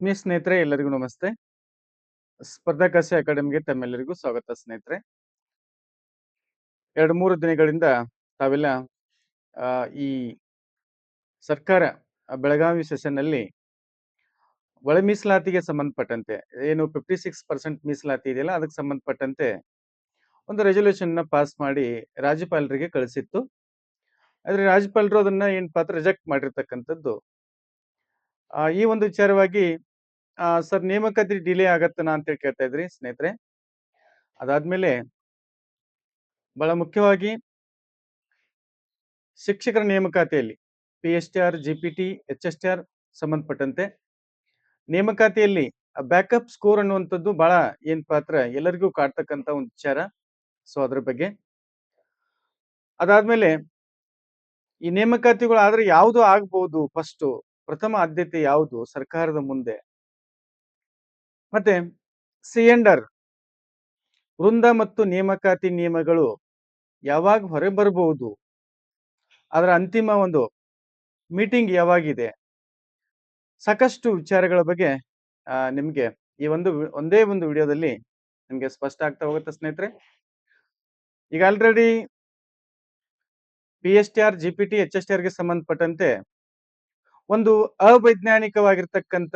ಸ್ನೇಹಿತರೆ ಎಲ್ಲರಿಗೂ ನಮಸ್ತೆ. ಸ್ಪರ್ಧಾಕಾಶಿ ಅಕಾಡೆಮಿಗೆ ತಮ್ಮೆಲ್ಲರಿಗೂ ಸ್ವಾಗತ ಸ್ನೇಹಿತರೆ. 2-3 ದಿನಗಳಿಂದ ತಾವೆಲ್ಲ ಈ ಸರ್ಕಾರ ಬೆಳಗಾವಿ ಸೆಷನ್ನಲ್ಲಿ ಒಳ ಮೀಸಲಾತಿಗೆ ಸಂಬಂಧಪಟ್ಟಂತೆ ಏನು 56% ಮೀಸಲಾತಿ ಇದೆಯಲ್ಲ ಅದಕ್ಕೆ ಸಂಬಂಧಪಟ್ಟಂತೆ ಒಂದು ರೆಸಲ್ಯೂಷನ್ ಪಾಸ್ ಮಾಡಿ ರಾಜ್ಯಪಾಲರಿಗೆ ಕಳಿಸಿತ್ತು. ಆದ್ರೆ ರಾಜ್ಯಪಾಲರು ಅದನ್ನ ಏನಪ್ಪಾ ಅಂತ ರಿಜೆಕ್ಟ್ ಮಾಡಿರ್ತಕ್ಕಂಥದ್ದು. ಈ ಒಂದು ವಿಚಾರವಾಗಿ ಸರ್ ನೇಮಕಾತಿ ಡಿಲೇ ಆಗತ್ತನಾ ಅಂತ ಹೇಳಿ ಕೇಳ್ತಾ ಇದ್ರಿ ಸ್ನೇಹಿತರೆ. ಅದಾದ್ಮೇಲೆ ಬಹಳ ಮುಖ್ಯವಾಗಿ ಶಿಕ್ಷಕರ ನೇಮಕಾತಿಯಲ್ಲಿ PSTR, GPT, HSTR ಸಂಬಂಧಪಟ್ಟಂತೆ ನೇಮಕಾತಿಯಲ್ಲಿ ಬ್ಯಾಕಪ್ ಸ್ಕೋರ್ ಅನ್ನುವಂಥದ್ದು ಬಹಳ ಏನ್ ಪಾತ್ರ ಎಲ್ಲರಿಗೂ ಕಾಡ್ತಕ್ಕಂತ ಒಂದು ವಿಚಾರ. ಸೊ ಅದ್ರ ಬಗ್ಗೆ ಅದಾದ್ಮೇಲೆ ಈ ನೇಮಕಾತಿಗಳು ಆದ್ರೆ ಯಾವುದು ಆಗ್ಬಹುದು ಫಸ್ಟ್ ಪ್ರಥಮ ಆದ್ಯತೆ ಯಾವುದು ಸರ್ಕಾರದ ಮುಂದೆ, ಮತ್ತೆ ಸಿಎಂಡರ್ ವೃಂದ ಮತ್ತು ನೇಮಕಾತಿ ನಿಯಮಗಳು ಯಾವಾಗ ಹೊರ ಬರಬಹುದು, ಅದರ ಅಂತಿಮ ಒಂದು ಮೀಟಿಂಗ್ ಯಾವಾಗಿದೆ, ಸಾಕಷ್ಟು ವಿಚಾರಗಳ ಬಗ್ಗೆ ನಿಮ್ಗೆ ಈ ಒಂದೇ ಒಂದು ವಿಡಿಯೋದಲ್ಲಿ ನಿಮ್ಗೆ ಸ್ಪಷ್ಟ ಆಗ್ತಾ ಹೋಗುತ್ತೆ ಸ್ನೇಹಿತರೆ. ಈಗ ಆಲ್ರೆಡಿ PSTR, GPT, HSTR ಗೆ ಸಂಬಂಧಪಟ್ಟಂತೆ ಒಂದು ಅವೈಜ್ಞಾನಿಕವಾಗಿರ್ತಕ್ಕಂಥ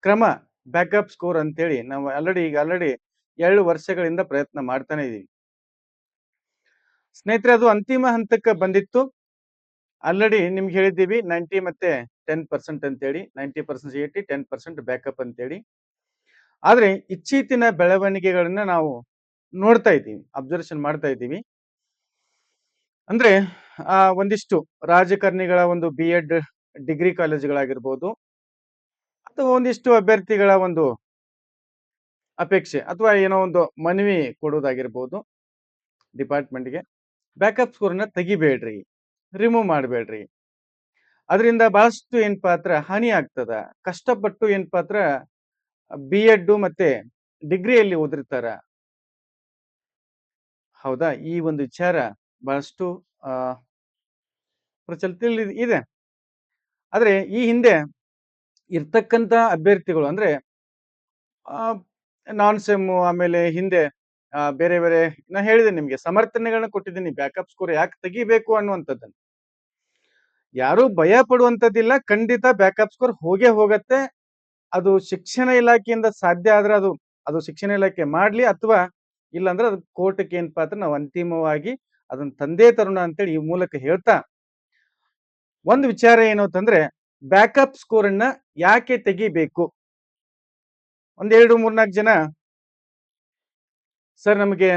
ಕ್ರಮ ಬ್ಯಾಕಪ್ ಸ್ಕೋರ್ ಅಂತೇಳಿ ನಾವು ಆಲ್ರೆಡಿ 2 ವರ್ಷಗಳಿಂದ ಪ್ರಯತ್ನ ಮಾಡ್ತಾನೆ ಇದೀವಿ ಸ್ನೇಹಿತರೆ. ಅದು ಅಂತಿಮ ಹಂತಕ್ಕೆ ಬಂದಿತ್ತು. ಆಲ್ರೆಡಿ ನಿಮ್ಗೆ ಹೇಳಿದ್ದೀವಿ 90 ಮತ್ತೆ 10% ಅಂತೇಳಿ, 90% CET, 10% ಬ್ಯಾಕಪ್ ಅಂತೇಳಿ. ಆದ್ರೆ ಇತ್ತೀಚಿನ ಬೆಳವಣಿಗೆಗಳನ್ನ ನಾವು ನೋಡ್ತಾ ಇದ್ದೀವಿ, ಅಬ್ಸರ್ವೇಷನ್ ಮಾಡ್ತಾ ಇದ್ದೀವಿ. ಅಂದ್ರೆ ಒಂದಿಷ್ಟು ರಾಜಕಾರಣಿಗಳ ಒಂದು B.Ed ಡಿಗ್ರಿ ಕಾಲೇಜುಗಳಾಗಿರ್ಬೋದು ಅಥವಾ ಒಂದಿಷ್ಟು ಅಭ್ಯರ್ಥಿಗಳ ಒಂದು ಅಪೇಕ್ಷೆ ಅಥವಾ ಏನೋ ಒಂದು ಮನವಿ ಕೊಡೋದಾಗಿರ್ಬೋದು ಡಿಪಾರ್ಟ್ಮೆಂಟ್ಗೆ, ಬ್ಯಾಕಪ್ ಸ್ಕೋರ್ನ ತೆಗಿಬೇಡ್ರಿ, ರಿಮೂವ್ ಮಾಡಬೇಡ್ರಿ, ಅದರಿಂದ ಬಹಳಷ್ಟು ಏನ್ ಪಾತ್ರ ಹಾನಿ ಆಗ್ತದ. ಕಷ್ಟಪಟ್ಟು ಏನ್ ಪಾತ್ರ B.Ed ಮತ್ತೆ ಡಿಗ್ರಿಯಲ್ಲಿ ಓದಿರ್ತಾರ, ಹೌದಾ? ಈ ಒಂದು ವಿಚಾರ ಬಹಳಷ್ಟು ಪ್ರಚಲಿತದಲ್ಲಿ ಇದೆ. ಆದ್ರೆ ಈ ಹಿಂದೆ ಇರ್ತಕ್ಕಂತ ಅಭ್ಯರ್ಥಿಗಳು ಅಂದ್ರೆ ನಾನ್ ಸೆಮ್ ಆಮೇಲೆ ಹಿಂದೆ ಬೇರೆ ಬೇರೆ ನಾ ಹೇಳಿದೆ ನಿಮ್ಗೆ ಸಮರ್ಥನೆಗಳನ್ನ ಕೊಟ್ಟಿದ್ದೀನಿ ಬ್ಯಾಕಪ್ ಸ್ಕೋರ್ ಯಾಕೆ ತೆಗಿಬೇಕು ಅನ್ನುವಂಥದ್ದನ್ನು. ಯಾರು ಭಯ ಪಡುವಂತದ್ದಿಲ್ಲ, ಖಂಡಿತ ಬ್ಯಾಕಪ್ ಸ್ಕೋರ್ ಹೋಗೇ ಹೋಗತ್ತೆ. ಅದು ಶಿಕ್ಷಣ ಇಲಾಖೆಯಿಂದ ಸಾಧ್ಯ ಆದ್ರೆ ಅದು ಶಿಕ್ಷಣ ಇಲಾಖೆ ಮಾಡ್ಲಿ, ಅಥವಾ ಇಲ್ಲಾಂದ್ರೆ ಅದು ಕೋರ್ಟ್ಗೆ ಏನ್ ಪಾತ್ರ ನಾವು ಅಂತಿಮವಾಗಿ ಅದನ್ನ ತಂದೆ ತರೋಣ ಅಂತೇಳಿ ಈ ಮೂಲಕ ಹೇಳ್ತಾ, ಒಂದು ವಿಚಾರ ಏನು ಅಂತಂದ್ರೆ ಬ್ಯಾಕಪ್ ಸ್ಕೋರ್ ಅನ್ನ ಯಾಕೆ ತೆಗಿಬೇಕು. 2-3-4 ಜನ ಸರ್ ನಮಗೆ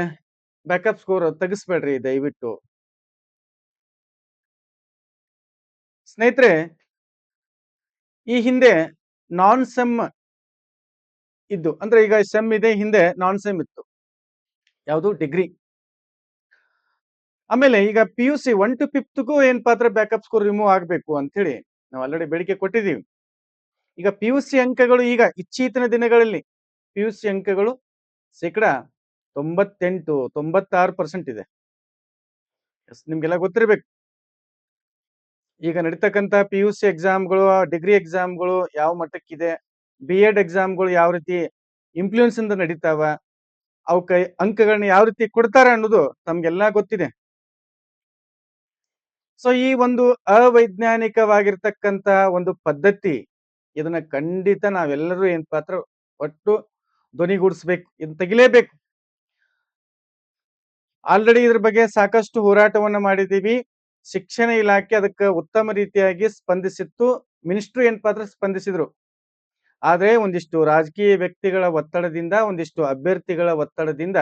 ಬ್ಯಾಕಪ್ ಸ್ಕೋರ್ ತೆಗಿಸ್ಬೇಡ್ರಿ ದಯವಿಟ್ಟು. ಸ್ನೇಹಿತರೆ, ಈ ಹಿಂದೆ ನಾನ್ ಸೆಮ್ ಇದ್ದು ಅಂದ್ರೆ ಈಗ ಸೆಮ್ ಇದೆ, ಹಿಂದೆ ನಾನ್ ಸೆಮ್ ಇತ್ತು, ಯಾವುದು ಡಿಗ್ರಿ. ಆಮೇಲೆ ಈಗ PUC 1 to 5ಗೂ ಏನ್ ಪಾತ್ರ ಬ್ಯಾಕಪ್ ಸ್ಕೋರ್ ರಿಮೂವ್ ಆಗ್ಬೇಕು ಅಂತ ಹೇಳಿ ನಾವು ಆಲ್ರೆಡಿ ಬೇಡಿಕೆ ಕೊಟ್ಟಿದ್ದೀವಿ. ಈಗ PUC ಅಂಕಗಳು ಈಗ ಇತ್ತೀಚಿನ ದಿನಗಳಲ್ಲಿ PUC ಅಂಕಗಳು 98-96% ಇದೆ. ನಿಮ್ಗೆಲ್ಲ ಗೊತ್ತಿರ್ಬೇಕು. ಈಗ ನಡೀತಕ್ಕಂತ PUC ಎಕ್ಸಾಮ್ಗಳು, ಡಿಗ್ರಿ ಎಕ್ಸಾಮ್ಗಳು ಯಾವ ಮಟ್ಟಕ್ಕಿದೆ, B.Ed ಎಕ್ಸಾಮ್ಗಳು ಯಾವ ರೀತಿ ಇನ್ಫ್ಲೂಯೆನ್ಸ್ ಇಂದ ನಡೀತಾವ, ಅವಕ್ಕೆ ಅಂಕಗಳನ್ನ ಯಾವ ರೀತಿ ಕೊಡ್ತಾರೆ ಅನ್ನೋದು ತಮ್ಗೆಲ್ಲಾ ಗೊತ್ತಿದೆ. ಸೊ ಈ ಒಂದು ಅವೈಜ್ಞಾನಿಕವಾಗಿರ್ತಕ್ಕಂತ ಒಂದು ಪದ್ಧತಿ, ಇದನ್ನ ಖಂಡಿತ ನಾವೆಲ್ಲರೂ ಏನ್ ಪಾತ್ರ ಒಟ್ಟು ಧ್ವನಿಗೂಡಿಸ್ಬೇಕು, ಇದನ್ನ ತೆಗಿಲೇಬೇಕು. ಆಲ್ರೆಡಿ ಇದ್ರ ಬಗ್ಗೆ ಸಾಕಷ್ಟು ಹೋರಾಟವನ್ನ ಮಾಡಿದ್ದೀವಿ. ಶಿಕ್ಷಣ ಇಲಾಖೆ ಅದಕ್ಕೆ ಉತ್ತಮ ರೀತಿಯಾಗಿ ಸ್ಪಂದಿಸಿತ್ತು, ಮಿನಿಸ್ಟ್ರು ಏನ್ ಪಾತ್ರ ಸ್ಪಂದಿಸಿದ್ರು. ಆದ್ರೆ ಒಂದಿಷ್ಟು ರಾಜಕೀಯ ವ್ಯಕ್ತಿಗಳ ಒತ್ತಡದಿಂದ, ಒಂದಿಷ್ಟು ಅಭ್ಯರ್ಥಿಗಳ ಒತ್ತಡದಿಂದ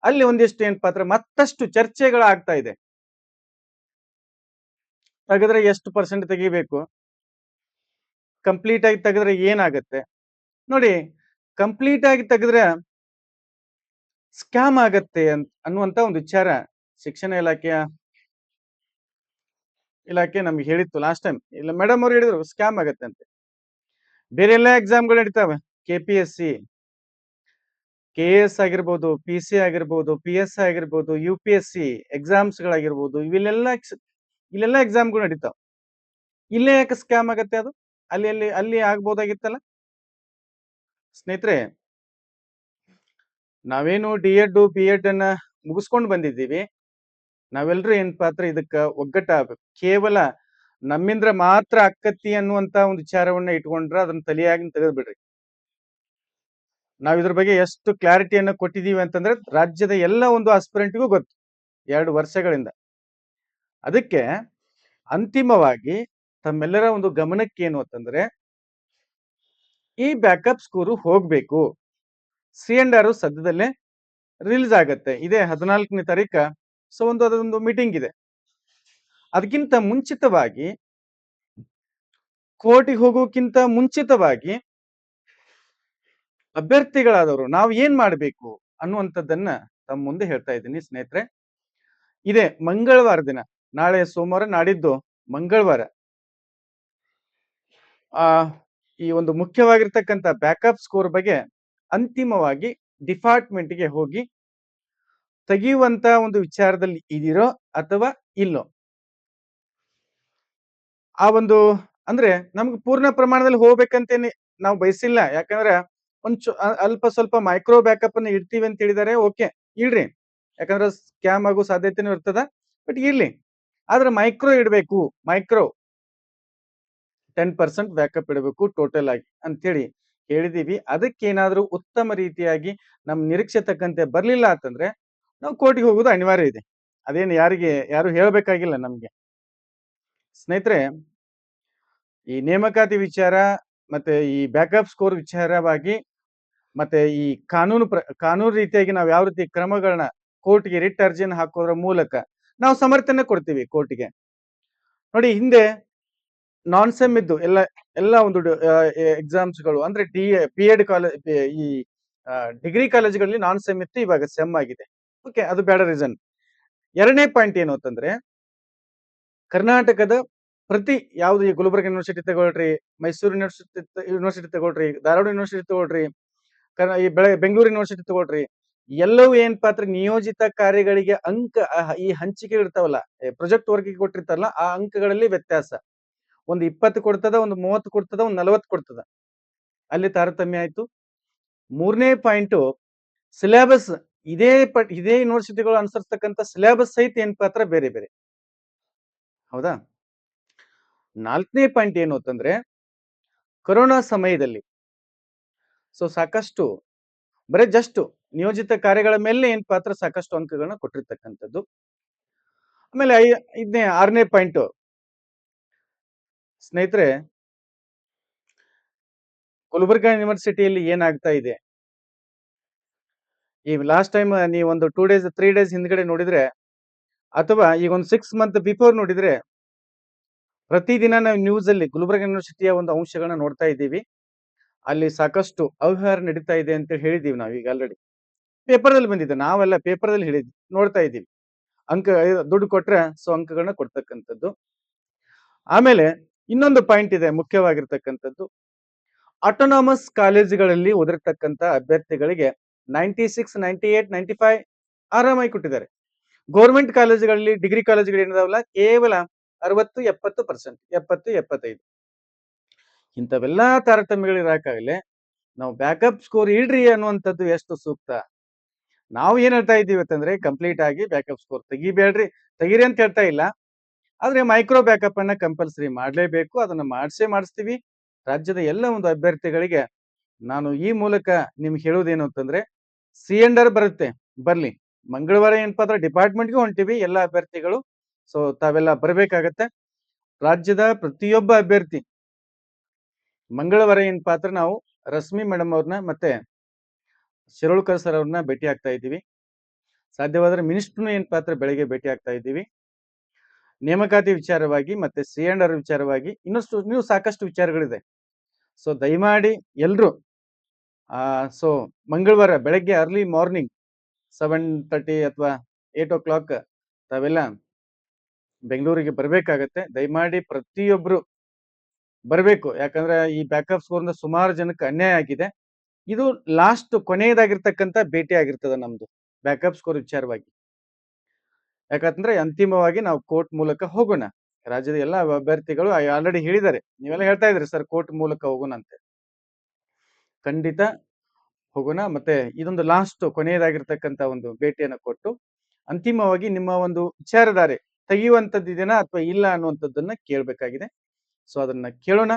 ಅಲ್ಲಿ ಒಂದಿಷ್ಟು ಏನ್ ಪಾತ್ರ ಮತ್ತಷ್ಟು ಚರ್ಚೆಗಳಾಗ್ತಾ ಇದೆ. ತೆಗೆದ್ರೆ ಎಷ್ಟು ಪರ್ಸೆಂಟ್ ತೆಗಿಬೇಕು, ಕಂಪ್ಲೀಟ್ ಆಗಿ ತೆಗೆದ್ರೆ ಏನಾಗತ್ತೆ ನೋಡಿ, ಕಂಪ್ಲೀಟ್ ಆಗಿ ತೆಗೆದ್ರೆ ಸ್ಕ್ಯಾಮ್ ಆಗತ್ತೆ ಅನ್ನುವಂತ ಒಂದು ವಿಚಾರ ಶಿಕ್ಷಣ ಇಲಾಖೆ ನಮ್ಗೆ ಹೇಳಿತ್ತು ಲಾಸ್ಟ್ ಟೈಮ್. ಇಲ್ಲ ಮೇಡಮ್ ಅವ್ರು ಹೇಳಿದ್ರು ಸ್ಕ್ಯಾಮ್ ಆಗತ್ತೆ ಅಂತ. ಬೇರೆ ಎಲ್ಲ ಎಕ್ಸಾಮ್ಗಳು ನಡೀತಾವೆ, KPSC, KS ಆಗಿರ್ಬೋದು, PC ಆಗಿರ್ಬೋದು, PSI ಆಗಿರ್ಬೋದು, UPSC ಎಕ್ಸಾಮ್ಸ್ ಗಳಾಗಿರ್ಬೋದು, ಇಲ್ಲೆಲ್ಲ ಎಕ್ಸಾಮ್ಗಳು ನಡೀತಾವ. ಇಲ್ಲೇ ಯಾಕೆ ಸ್ಕ್ಯಾಮ್ ಆಗತ್ತೆ? ಅದು ಅಲ್ಲಿ ಆಗ್ಬೋದಾಗಿತ್ತಲ್ಲ. ಸ್ನೇಹಿತರೆ, ನಾವೇನು ಡಿ.ಎಡ್, ಬಿ.ಎಡ್ ಅನ್ನ ಮುಗಿಸ್ಕೊಂಡು ಬಂದಿದ್ದೀವಿ. ನಾವೆಲ್ಲರೂ ಏನಪ್ಪಾ ಅಂದ್ರೆ ಇದಕ್ಕ ಒಗ್ಗಟ್ಟಾಗಬೇಕು. ಕೇವಲ ನಮ್ಮಿಂದ್ರ ಮಾತ್ರ ಆಕ್ಕತಿ ಅನ್ನುವಂತ ಒಂದು ವಿಚಾರವನ್ನ ಇಟ್ಕೊಂಡ್ರೆ ಅದನ್ನ ತಲೆಯಾಗಿನ ತೆಗೆದು ಬಿಡ್ರಿ. ನಾವ್ ಇದ್ರ ಬಗ್ಗೆ ಎಷ್ಟು ಕ್ಲಾರಿಟಿಯನ್ನ ಕೊಟ್ಟಿದೀವಿ ಅಂತಂದ್ರೆ ರಾಜ್ಯದ ಎಲ್ಲ ಒಂದು ಆಸ್ಪಿರೆಂಟ್ಗೂ ಗೊತ್ತು 2 ವರ್ಷಗಳಿಂದ. ಅದಕ್ಕೆ ಅಂತಿಮವಾಗಿ ತಮ್ಮೆಲ್ಲರ ಒಂದು ಗಮನಕ್ಕೆ ಏನು ಅಂತಂದ್ರೆ ಈ ಬ್ಯಾಕಪ್ ಸ್ಕೋರು ಹೋಗ್ಬೇಕು. ಸಿ&ಆರ್ ಸದ್ಯದಲ್ಲೇ ರಿಲೀಸ್ ಆಗತ್ತೆ. ಇದೇ 14ನೇ ತಾರೀಕ. ಸೊ ಅದೊಂದು ಮೀಟಿಂಗ್ ಇದೆ. ಅದಕ್ಕಿಂತ ಮುಂಚಿತವಾಗಿ ಕೋರ್ಟಿಗೆ ಹೋಗೋಕ್ಕಿಂತ ಮುಂಚಿತವಾಗಿ ಅಭ್ಯರ್ಥಿಗಳಾದವರು ನಾವು ಏನ್ ಮಾಡ್ಬೇಕು ಅನ್ನುವಂಥದ್ದನ್ನ ತಮ್ಮ ಮುಂದೆ ಹೇಳ್ತಾ ಇದ್ದೀನಿ ಸ್ನೇಹಿತರೆ. ಇದೇ ಮಂಗಳವಾರ ದಿನ, ನಾಳೆ ಸೋಮವಾರ, ನಾಡಿದ್ದು ಮಂಗಳವಾರ ಈ ಒಂದು ಮುಖ್ಯವಾಗಿರ್ತಕ್ಕಂಥ ಬ್ಯಾಕಪ್ ಸ್ಕೋರ್ ಬಗ್ಗೆ ಅಂತಿಮವಾಗಿ ಡಿಪಾರ್ಟ್ಮೆಂಟ್ಗೆ ಹೋಗಿ ತೆಗೆಯುವಂತ ಒಂದು ವಿಚಾರದಲ್ಲಿ ಇದೀರೋ ಅಥವಾ ಇಲ್ಲೋ, ಆ ಒಂದು ಅಂದ್ರೆ ನಮ್ಗೆ ಪೂರ್ಣ ಪ್ರಮಾಣದಲ್ಲಿ ಹೋಗ್ಬೇಕಂತೇನೆ ನಾವು ಬಯಸಿಲ್ಲ. ಯಾಕಂದ್ರೆ ಅಲ್ಪ ಸ್ವಲ್ಪ ಮೈಕ್ರೋ ಬ್ಯಾಕಪ್ ಅನ್ನ ಇಡ್ತೀವಿ ಅಂತ ಹೇಳಿದಾರೆ. ಓಕೆ, ಇಡ್ರಿ. ಯಾಕಂದ್ರೆ ಸ್ಕ್ಯಾಮ್ ಆಗೋ ಸಾಧ್ಯತೆನೂ ಇರ್ತದ. ಬಟ್ ಇರ್ಲಿ, ಆದ್ರೆ ಮೈಕ್ರೋ ಇಡಬೇಕು. ಮೈಕ್ರೋ 10% ಬ್ಯಾಕಪ್ ಇಡಬೇಕು ಟೋಟಲ್ ಆಗಿ ಅಂತೇಳಿ ಹೇಳಿದೀವಿ. ಅದಕ್ಕೇನಾದ್ರೂ ಉತ್ತಮ ರೀತಿಯಾಗಿ ನಮ್ ನಿರೀಕ್ಷೆ ತಕ್ಕಂತೆ ಬರ್ಲಿಲ್ಲ ಅಂತಂದ್ರೆ ನಾವು ಕೋರ್ಟಿಗೆ ಹೋಗೋದು ಅನಿವಾರ್ಯ ಇದೆ. ಅದೇನು ಯಾರು ಹೇಳ್ಬೇಕಾಗಿಲ್ಲ ನಮ್ಗೆ. ಸ್ನೇಹಿತರೆ, ಈ ನೇಮಕಾತಿ ವಿಚಾರ ಮತ್ತೆ ಈ ಬ್ಯಾಕಪ್ ಸ್ಕೋರ್ ವಿಚಾರವಾಗಿ ಮತ್ತೆ ಈ ಕಾನೂನು ರೀತಿಯಾಗಿ ನಾವು ಯಾವ ರೀತಿ ಕ್ರಮಗಳನ್ನ ಕೋರ್ಟ್ಗೆ ರಿಟ್ ಅರ್ಜಿಯನ್ನು ಹಾಕೋದ್ರ ಮೂಲಕ ನಾವು ಸಮರ್ಥನೆ ಕೊಡ್ತೀವಿ ಕೋರ್ಟ್ಗೆ. ನೋಡಿ, ಹಿಂದೆ ನಾನ್ ಸೆಮ್ ಇದ್ದು ಎಲ್ಲ ಒಂದು ಎಕ್ಸಾಮ್ಸ್ಗಳು ಅಂದ್ರೆ ಬಿ.ಎಡ್ ಕಾಲೇಜ್, ಈ ಡಿಗ್ರಿ ಕಾಲೇಜ್ಗಳಲ್ಲಿ ನಾನ್ ಸೆಮ್ ಇತ್ತು, ಇವಾಗ ಸೆಮ್ ಆಗಿದೆ. ಓಕೆ, ಅದು ಬೇಡ ರೀಸನ್. ಎರಡನೇ ಪಾಯಿಂಟ್ ಏನು ಅಂತಂದ್ರೆ ಕರ್ನಾಟಕದ ಪ್ರತಿ ಯಾವ್ದು ಈ ಗುಲ್ಬರ್ಗ ಯೂನಿವರ್ಸಿಟಿ ತಗೊಳ್ರಿ, ಮೈಸೂರು ಯೂನಿವರ್ಸಿಟಿ ತಗೊಳ್ರಿ, ಧಾರವಾಡ ಯೂನಿವರ್ಸಿಟಿ ತಗೊಳ್ರಿ, ಈ ಬೆಂಗಳೂರು ಯೂನಿವರ್ಸಿಟಿ ತಗೊಳ್ರಿ, ಎಲ್ಲವೂ ಏನಪ್ಪಾ ಅಂದ್ರೆ ನಿಯೋಜಿತ ಕಾರ್ಯಗಳಿಗೆ ಈ ಹಂಚಿಕೆ ಇರ್ತಾವಲ್ಲ, ಪ್ರಾಜೆಕ್ಟ್ ವರ್ಕ್ ಕೊಟ್ಟಿರ್ತಾರಲ್ಲ, ಆ ಅಂಕಗಳಲ್ಲಿ ವ್ಯತ್ಯಾಸ. ಒಂದು 20 ಕೊಡ್ತದ, ಒಂದು 30 ಕೊಡ್ತದ, ಒಂದು 40 ಕೊಡ್ತದ. ಅಲ್ಲಿ ತಾರತಮ್ಯ ಆಯ್ತು. ಮೂರನೇ ಪಾಯಿಂಟ್, ಸಿಲೆಬಸ್ ಇದೇ ಯೂನಿವರ್ಸಿಟಿಗಳು ಅನುಸರಿಸ್ತಕ್ಕಂಥ ಸಿಲೆಬಸ್ ಸಹಿತ ಏನಪ್ಪಾ ಅಂದ್ರೆ ಬೇರೆ ಬೇರೆ. ಹೌದಾ? 4ನೇ ಪಾಯಿಂಟ್ ಏನು ಅಂತಂದ್ರೆ ಕೊರೋನಾ ಸಮಯದಲ್ಲಿ ಸಾಕಷ್ಟು ಬರೀ ಜಸ್ಟ್ ನಿಯೋಜಿತ ಕಾರ್ಯಗಳ ಮೇಲೆ ಏನಪ್ಪಾ ಅಂದ್ರೆ ಸಾಕಷ್ಟು ಅಂಕಗಳನ್ನ ಕೊಟ್ಟಿರ್ತಕ್ಕಂಥದ್ದು. ಆಮೇಲೆ 6ನೇ ಪಾಯಿಂಟ್ ಸ್ನೇಹಿತರೆ, ಗುಲ್ಬರ್ಗಾ ಯೂನಿವರ್ಸಿಟಿಯಲ್ಲಿ ಏನಾಗ್ತಾ ಇದೆ, ಈ ಲಾಸ್ಟ್ ಟೈಮ್ ನೀವು ಒಂದು 2 ಡೇಸ್ 3 ಡೇಸ್ ಹಿಂದ್ಗಡೆ ನೋಡಿದ್ರೆ ಅಥವಾ ಈಗ ಒಂದು 6 ಮಂತ್ ಬಿಫೋರ್ ನೋಡಿದ್ರೆ ಪ್ರತಿದಿನ ನಾವು ನ್ಯೂಸ್ ಅಲ್ಲಿ ಗುಲ್ಬರ್ಗಾ ಯೂನಿವರ್ಸಿಟಿಯ ಒಂದು ಅಂಶಗಳನ್ನ ನೋಡ್ತಾ ಇದ್ದೀವಿ. ಅಲ್ಲಿ ಸಾಕಷ್ಟು ಅವ್ಯವಹಾರ ನಡೀತಾ ಇದೆ ಅಂತ ಹೇಳಿದೀವಿ ನಾವು ಈಗ ಆಲ್ರೆಡಿ. ಪೇಪರ್ದಲ್ಲಿ ಬಂದಿದೆ, ನಾವೆಲ್ಲ ಪೇಪರ್ದಲ್ಲಿ ಹೇಳಿದ್ವಿ, ನೋಡ್ತಾ ಇದ್ದೀವಿ. ದುಡ್ಡು ಕೊಟ್ರೆ ಅಂಕಗಳನ್ನ ಕೊಡ್ತಕ್ಕಂಥದ್ದು. ಆಮೇಲೆ ಇನ್ನೊಂದು ಪಾಯಿಂಟ್ ಇದೆ ಮುಖ್ಯವಾಗಿರ್ತಕ್ಕಂಥದ್ದು, ಆಟೋನಾಮಸ್ ಕಾಲೇಜುಗಳಲ್ಲಿ ಓದಿರ್ತಕ್ಕಂಥ ಅಭ್ಯರ್ಥಿಗಳಿಗೆ 96, 98, 95 ಆರಾಮಾಗಿ ಕೊಟ್ಟಿದ್ದಾರೆ. ಗೌರ್ಮೆಂಟ್ ಕಾಲೇಜುಗಳಲ್ಲಿ, ಡಿಗ್ರಿ ಕಾಲೇಜುಗಳು ಏನಿದಾವಲ್ಲ, ಕೇವಲ 60, 70%, 70, 75. ಇಂಥವೆಲ್ಲಾ ತಾರತಮ್ಯಗಳು ಇರಕಾಗಲೇ ನಾವು ಬ್ಯಾಕಪ್ ಸ್ಕೋರ್ ಇಡ್ರಿ ಅನ್ನುವಂಥದ್ದು ಎಷ್ಟು ಸೂಕ್ತ. ನಾವು ಏನ್ ಹೇಳ್ತಾ ಇದ್ದೀವಿ ಅಂತಂದ್ರೆ ಕಂಪ್ಲೀಟ್ ಆಗಿ ಬ್ಯಾಕಪ್ ಸ್ಕೋರ್ ತೆಗಿಬೇಡ್ರಿ, ತೆಗೀರಿ ಅಂತ ಹೇಳ್ತಾ ಇಲ್ಲ. ಆದ್ರೆ ಮೈಕ್ರೋ ಬ್ಯಾಕಪ್ ಅನ್ನ ಕಂಪಲ್ಸರಿ ಮಾಡ್ಲೇಬೇಕು. ಅದನ್ನ ಮಾಡಿಸ್ತೀವಿ. ರಾಜ್ಯದ ಎಲ್ಲ ಒಂದು ಅಭ್ಯರ್ಥಿಗಳಿಗೆ ನಾನು ಈ ಮೂಲಕ ನಿಮ್ಗೆ ಹೇಳೋದೇನು ಅಂತಂದ್ರೆ ಸಿ&ಆರ್ ಬರುತ್ತೆ, ಬರ್ಲಿ. ಮಂಗಳವಾರ ಏನಪ್ಪಾ ಅಂದ್ರೆ ಡಿಪಾರ್ಟ್ಮೆಂಟ್ಗೆ ಹೊಂಟಿವಿ ಎಲ್ಲ ಅಭ್ಯರ್ಥಿಗಳು. ತಾವೆಲ್ಲ ಬರ್ಬೇಕಾಗತ್ತೆ. ರಾಜ್ಯದ ಪ್ರತಿಯೊಬ್ಬ ಅಭ್ಯರ್ಥಿ ಮಂಗಳವಾರ ಏನಪ್ಪಾ ಅಂದ್ರೆ ನಾವು ರಶ್ಮಿ ಮೇಡಮ್ ಅವ್ರನ್ನ ಮತ್ತೆ ಶಿರೋಳ್ಕರ್ ಸರ್ ಅವ್ರನ್ನ ಭೇಟಿ ಆಗ್ತಾ ಇದ್ದೀವಿ. ಸಾಧ್ಯವಾದ್ರೆ ಮಿನಿಸ್ಟರ್ನು ಏನಪ್ಪಾ ಅಂದ್ರೆ ಬೆಳಗ್ಗೆ ಭೇಟಿ ಆಗ್ತಾ ಇದ್ದೀವಿ. ನೇಮಕಾತಿ ವಿಚಾರವಾಗಿ ಮತ್ತೆ ಸಿ&ಆರ್ ವಿಚಾರವಾಗಿ ಇನ್ನೂ ಸಾಕಷ್ಟು ವಿಚಾರಗಳಿದೆ. ದಯಮಾಡಿ ಎಲ್ರು ಮಂಗಳವಾರ ಬೆಳಗ್ಗೆ ಅರ್ಲಿ ಮಾರ್ನಿಂಗ್ 7:30 ಅಥವಾ 8 o'clock ತಾವೆಲ್ಲ ಬೆಂಗಳೂರಿಗೆ ಬರ್ಬೇಕಾಗತ್ತೆ. ದಯಮಾಡಿ ಪ್ರತಿಯೊಬ್ರು ಬರ್ಬೇಕು. ಯಾಕಂದ್ರೆ ಈ ಬ್ಯಾಕಪ್ ಸ್ಕೋರ್ ಸುಮಾರು ಜನಕ್ಕೆ ಅನ್ಯಾಯ ಆಗಿದೆ. ಇದು ಲಾಸ್ಟ್ ಕೊನೆಯದಾಗಿರ್ತಕ್ಕಂಥ ಭೇಟಿ ಆಗಿರ್ತದ ನಮ್ದು ಬ್ಯಾಕಪ್ ಸ್ಕೋರ್ ವಿಚಾರವಾಗಿ. ಯಾಕಂದ್ರೆ ಅಂತಿಮವಾಗಿ ನಾವು ಕೋರ್ಟ್ ಮೂಲಕ ಹೋಗೋಣ. ರಾಜ್ಯದ ಎಲ್ಲ ಅಭ್ಯರ್ಥಿಗಳು ಆಲ್ರೆಡಿ ಹೇಳಿದ್ದಾರೆ, ನೀವೆಲ್ಲ ಹೇಳ್ತಾ ಇದ್ರಿ ಸರ್ ಕೋರ್ಟ್ ಮೂಲಕ ಹೋಗೋಣ ಅಂತ. ಖಂಡಿತ ಹೋಗೋಣ. ಮತ್ತೆ ಇದೊಂದು ಲಾಸ್ಟ್ ಕೊನೆಯದಾಗಿರ್ತಕ್ಕಂಥ ಒಂದು ಭೇಟಿಯನ್ನು ಕೊಟ್ಟು ಅಂತಿಮವಾಗಿ ನಿಮ್ಮ ಒಂದು ವಿಚಾರಧಾರೆ ತೆಗೆಯುವಂಥದ್ದು ಇದೆನಾ ಅಥವಾ ಇಲ್ಲ ಅನ್ನುವಂಥದ್ದನ್ನ ಕೇಳಬೇಕಾಗಿದೆ. ಸೊ ಅದನ್ನ ಕೇಳೋಣ.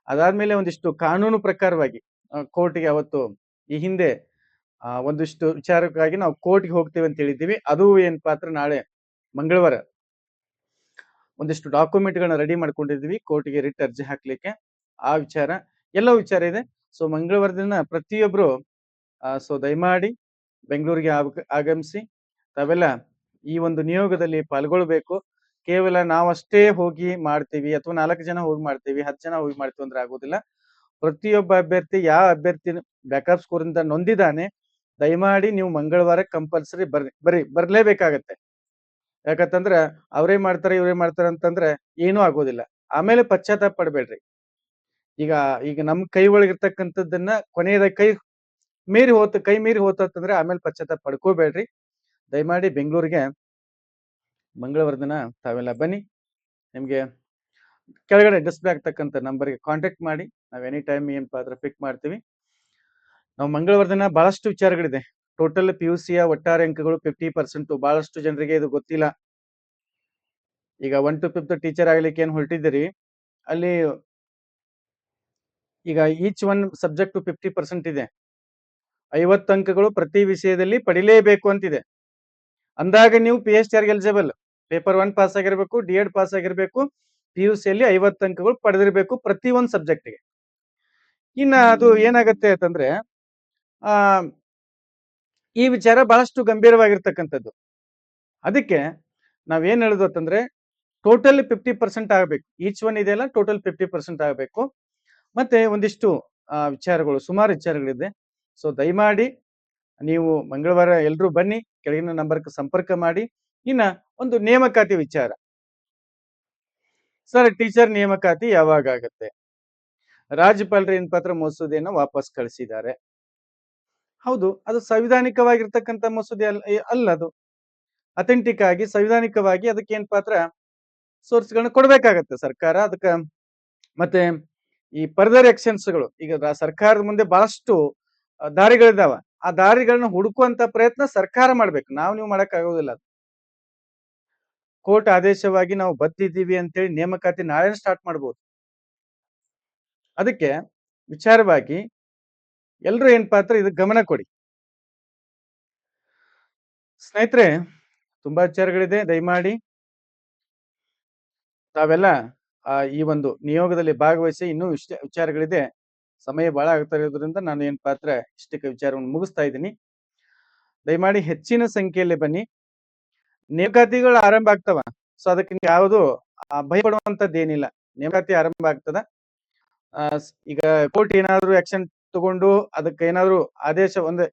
ಅದಾದ್ಮೇಲೆ ಒಂದಿಷ್ಟು ಕಾನೂನು ಪ್ರಕಾರವಾಗಿ ಕೋರ್ಟ್ಗೆ ಅವತ್ತು ಈ ಹಿಂದೆ ಒಂದಿಷ್ಟು ವಿಚಾರಕ್ಕಾಗಿ ನಾವು ಕೋರ್ಟ್ಗೆ ಹೋಗ್ತೇವೆ ಅಂತ ಹೇಳಿದ್ದೀವಿ. ಅದು ಏನಪ್ಪಾ ಅಂದ್ರೆ ನಾಳೆ ಮಂಗಳವಾರ ಒಂದಿಷ್ಟು ಡಾಕ್ಯುಮೆಂಟ್ಗಳನ್ನ ರೆಡಿ ಮಾಡ್ಕೊಂಡಿದ್ದೀವಿ ಕೋರ್ಟ್ಗೆ ರಿಟ್ ಅರ್ಜಿ ಹಾಕ್ಲಿಕ್ಕೆ. ಆ ವಿಚಾರ ಎಲ್ಲ ವಿಚಾರ ಇದೆ. ಸೊ ಮಂಗಳವಾರ ದಿನ ಪ್ರತಿಯೊಬ್ರು ಸೊ ದಯಮಾಡಿ ಬೆಂಗಳೂರಿಗೆ ಆಗಮಿಸಿ ತಾವೆಲ್ಲ ಈ ಒಂದು ನಿಯೋಗದಲ್ಲಿ ಪಾಲ್ಗೊಳ್ಬೇಕು. ಕೇವಲ ನಾವಷ್ಟೇ ಹೋಗಿ ಮಾಡ್ತೀವಿ ಅಥವಾ 4 ಜನ ಹೋಗಿ ಮಾಡ್ತೀವಿ 10 ಜನ ಹೋಗಿ ಮಾಡ್ತೀವಿ ಅಂದ್ರೆ ಆಗೋದಿಲ್ಲ. ಪ್ರತಿಯೊಬ್ಬ ಅಭ್ಯರ್ಥಿ ಯಾವ ಅಭ್ಯರ್ಥಿ ಬ್ಯಾಕಪ್ ಸ್ಕೋರ್ ಇಂದ ನೊಂದಿದ್ದಾನೆ ದಯಮಾಡಿ ನೀವು ಮಂಗಳವಾರ ಕಂಪಲ್ಸರಿ ಬರ್ಲೇಬೇಕಾಗತ್ತೆ. ಯಾಕಂತಂದ್ರ ಅವರೇ ಮಾಡ್ತಾರೆ ಇವರೇ ಮಾಡ್ತಾರೆ ಅಂತಂದ್ರೆ ಏನೂ ಆಗೋದಿಲ್ಲ. ಆಮೇಲೆ ಪಶ್ಚಾತ್ತಾಪ ಪಡ್ಬೇಡ್ರಿ. ಈಗ ಈಗ ನಮ್ ಕೈ ಒಳಗಿರ್ತಕ್ಕಂಥದ್ದನ್ನ ಕೊನೆಯದಾಗಿ ಕೈ ಮೀರಿ ಹೋತಂದ್ರೆ ಆಮೇಲೆ ಪಶ್ಚಾತ್ತಾಪ ಪಡ್ಕೋಬೇಡ್ರಿ. ದಯಮಾಡಿ ಬೆಂಗಳೂರಿಗೆ ಮಂಗಳವಾರ ದಿನ ತಾವೆಲ್ಲ ಬನ್ನಿ. ನಿಮ್ಗೆ ಕೆಳಗಡೆ ಡಿಸ್ಪ್ಲೇ ಆಗ್ತಕ್ಕಂಥ ನಂಬರ್ಗೆ ಕಾಂಟ್ಯಾಕ್ಟ್ ಮಾಡಿ. ನಾವ್ ಎನಿ ಟೈಮ್ ಏನಪ್ಪಾ ಆದ್ರೆ ಪಿಕ್ ಮಾಡ್ತೀವಿ. ನಾವು ಮಂಗಳವಾರ ದಿನ ಬಹಳಷ್ಟು ವಿಚಾರಗಳಿದೆ. ಟೋಟಲ್ PUC ಒಟ್ಟಾರೆ ಅಂಕಗಳು 50%. ಬಹಳಷ್ಟು ಜನರಿಗೆ ಇದು ಗೊತ್ತಿಲ್ಲ. ಈಗ 1 to 5th ಟೀಚರ್ ಆಗ್ಲಿಕ್ಕೆ ಏನ್ ಹೊರಟಿದ್ದೀರಿ ಅಲ್ಲಿ ಈಗ ಈಚ್ ಒನ್ ಸಬ್ಜೆಕ್ಟ್ 50% ಇದೆ. 50 ಅಂಕಗಳು ಪ್ರತಿ ವಿಷಯದಲ್ಲಿ ಪಡಿಲೇಬೇಕು ಅಂತಿದೆ. ಅಂದಾಗ ನೀವು PhD ಎಲಿಜಿಬಲ್. ಪೇಪರ್ 1 ಪಾಸ್ ಆಗಿರ್ಬೇಕು, D.Ed ಪಾಸ್ ಆಗಿರ್ಬೇಕು, PUC ಅಲ್ಲಿ 50 ಅಂಕಗಳು ಪಡೆದಿರ್ಬೇಕು ಪ್ರತಿ ಒಂದು ಸಬ್ಜೆಕ್ಟ್ಗೆ. ಇನ್ನ ಅದು ಏನಾಗತ್ತೆ ಅಂತಂದ್ರೆ ಈ ವಿಚಾರ ಬಹಳಷ್ಟು ಗಂಭೀರವಾಗಿರ್ತಕ್ಕಂಥದ್ದು. ಅದಕ್ಕೆ ನಾವೇನ್ ಹೇಳುದು ಅಂತಂದ್ರೆ ಟೋಟಲ್ 50% ಆಗಬೇಕು. ಈಚ್ ಒನ್ ಇದೆಯಲ್ಲ ಟೋಟಲ್ 50% ಆಗಬೇಕು. ಮತ್ತೆ ಒಂದಿಷ್ಟು ವಿಚಾರಗಳು ಸುಮಾರು ವಿಚಾರಗಳಿದೆ. ಸೊ ದಯಮಾಡಿ ನೀವು ಮಂಗಳವಾರ ಎಲ್ರೂ ಬನ್ನಿ. ಕೆಳಗಿನ ನಂಬರ್ಗೆ ಸಂಪರ್ಕ ಮಾಡಿ. ಇನ್ನ ಒಂದು ನೇಮಕಾತಿ ವಿಚಾರ. ಸರ್ ಟೀಚರ್ ನೇಮಕಾತಿ ಯಾವಾಗ ಆಗತ್ತೆ? ರಾಜ್ಯಪಾಲರು ಏನ್ ಪತ್ರ ಮಸೂದೆಯನ್ನು ವಾಪಸ್ ಕಳಿಸಿದ್ದಾರೆ. ಹೌದು, ಅದು ಸಂವಿಧಾನಿಕವಾಗಿರ್ತಕ್ಕಂಥ ಮಸೂದೆ ಅಲ್ಲ ಅದು. ಅಥೆಂಟಿಕ್ ಆಗಿ ಸಂವಿಧಾನಿಕವಾಗಿ ಅದಕ್ಕೆ ಏನ್ ಪಾತ್ರ ಸೋರ್ಸ್ಗಳನ್ನ ಕೊಡ್ಬೇಕಾಗತ್ತೆ ಸರ್ಕಾರ. ಅದಕ್ಕೆ ಮತ್ತೆ ಈ ಫರ್ದರ್ ಎಕ್ಷನ್ಸ್ಗಳು ಈಗ ಸರ್ಕಾರದ ಮುಂದೆ ಬಹಳಷ್ಟು ದಾರಿಗಳಿದಾವ. ಆ ದಾರಿಗಳನ್ನ ಹುಡುಕುವಂತ ಪ್ರಯತ್ನ ಸರ್ಕಾರ ಮಾಡ್ಬೇಕು. ನೀವು ಮಾಡಕ್ ಆಗೋದಿಲ್ಲ. ಕೋರ್ಟ್ ಆದೇಶವಾಗಿ ನಾವು ಬದ್ದಿದ್ದೀವಿ ಅಂತೇಳಿ ನೇಮಕಾತಿ ನಾಳೆ ಸ್ಟಾರ್ಟ್ ಮಾಡ್ಬೋದು. ಅದಕ್ಕೆ ವಿಚಾರವಾಗಿ ಎಲ್ರು ಏನ್ ಪಾತ್ರ ಇದಕ್ಕೆ ಗಮನ ಕೊಡಿ. ಸ್ನೇಹಿತರೆ, ತುಂಬಾ ವಿಚಾರಗಳಿದೆ. ದಯಮಾಡಿ ತಾವೆಲ್ಲ ಈ ಒಂದು ನಿಯೋಗದಲ್ಲಿ ಭಾಗವಹಿಸಿ. ಇನ್ನೂ ವಿಚಾರಗಳಿದೆ. ಸಮಯ ಬಹಳ ಆಗ್ತಾ ಇರೋದ್ರಿಂದ ನಾನು ಏನ್ ಪಾತ್ರ ಇಷ್ಟಕ್ಕೆ ವಿಚಾರವನ್ನು ಮುಗಿಸ್ತಾ ಇದ್ದೀನಿ. ದಯಮಾಡಿ ಹೆಚ್ಚಿನ ಸಂಖ್ಯೆಯಲ್ಲಿ ಬನ್ನಿ. ನೇಮಕಾತಿಗಳು ಆರಂಭ ಆಗ್ತವ. ಸೊ ಅದಕ್ಕೆ ಯಾವುದು ಭಯಪಡುವಂತದ್ದು ಏನಿಲ್ಲ. ನೇಮಕಾತಿ ಆರಂಭ ಆಗ್ತದ. ಈಗ ಕೋರ್ಟ್ ಏನಾದ್ರು ಆಕ್ಷನ್ ತಗೊಂಡು ಅದಕ್ಕೆ ಏನಾದ್ರು ಆದೇಶ ಒಂದು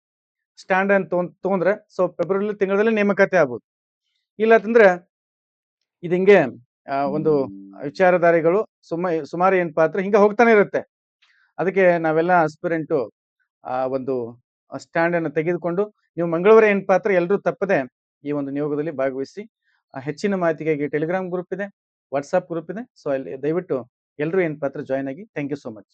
ಸ್ಟ್ಯಾಂಡ್ ಅಂತ ತಗೊಂಡ್ರೆ ಸೊ ಫೆಬ್ರವರಿ ತಿಂಗಳಲ್ಲಿ ನೇಮಕಾತಿ ಆಗ್ಬೋದು. ಇಲ್ಲ ಅಂತಂದ್ರೆ ಇದು ಹಿಂಗೆ ಒಂದು ವಿಚಾರಧಾರೆಗಳು ಸುಮಾರು ಏನ್ ಪಾತ್ರ ಹಿಂಗೆ ಹೋಗ್ತಾನೆ ಇರುತ್ತೆ. ಅದಕ್ಕೆ ನಾವೆಲ್ಲ ಆಸ್ಪಿರೆಂಟು ಒಂದು ಸ್ಟ್ಯಾಂಡ್ ಅನ್ನು ತೆಗೆದುಕೊಂಡು ನೀವು ಮಂಗಳವಾರ ಏನ್ ಪಾತ್ರ ಎಲ್ಲರೂ ತಪ್ಪದೆ ಈ ಒಂದು ನಿಯೋಗದಲ್ಲಿ ಭಾಗವಹಿಸಿ. ಹೆಚ್ಚಿನ ಮಾಹಿತಿಗಾಗಿ ಟೆಲಿಗ್ರಾಮ್ ಗ್ರೂಪ್ ಇದೆ, ವಾಟ್ಸ್ಆಪ್ ಗ್ರೂಪ್ ಇದೆ. ಸೊ ಅಲ್ಲಿ ದಯವಿಟ್ಟು ಎಲ್ಲರೂ ಏನ್ ಪಾತ್ರ ಜಾಯ್ನ್ ಆಗಿ. Thank you so much.